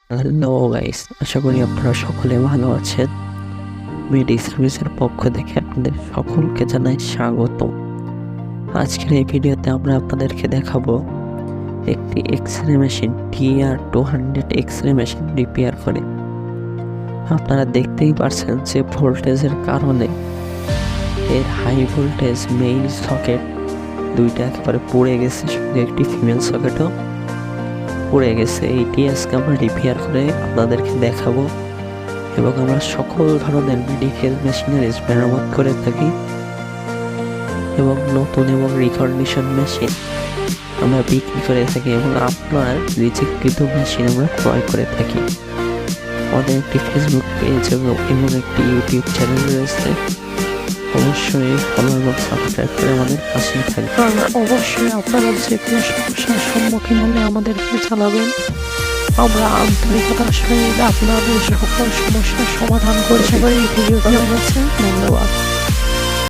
Hello guys, আশা করি আপনারা সকলে ভালো আছেন। মেডি সার্ভিসের পক্ষ থেকে আপনাদের সকলকে জানাই স্বাগতম। আজকের এই ভিডিওতে আমরা আপনাদেরকে দেখাবো একটি X ray machine TR200 X ray machine repair করে। আপনারা দেখতেই পারছেন যে ভোল্টেজের কারণে এর হাই ভোল্টেজ মেইন সকেট দুইটা একেবারে পড়ে গেছে, সঙ্গে একটি ফিমেল সকেটও পড়ে গেছে। এইটি আজকে আমরা রিপেয়ার করে আপনাদেরকে দেখাবো এবং আমরা সকল ধরনের মেডিকেল মেশিনারিজ মেরামত করে থাকি এবং নতুন এবং রিকন্ডিশন মেশিন আমরা বিক্রি করে থাকি এবং আপনার রিজেক্টকৃত মেশিন আমরা ক্রয় করে থাকি। আমাদের একটি ফেসবুক পেজ এবং একটি ইউটিউব চ্যানেল রয়েছে, অবশ্যই ফলো এবং সাবস্ক্রাইব করে আমাদের পাশেই থাকবেন। অবশ্যই আপনারা যে কোনো সমস্যার সম্মুখীন হলে আমাদেরকে জানাবেন। আমরা আন্তরিকতার সহিত আপনাদের সকল সমস্যার সমাধান করে। সবাই এই ভিডিওটি হয়েছে।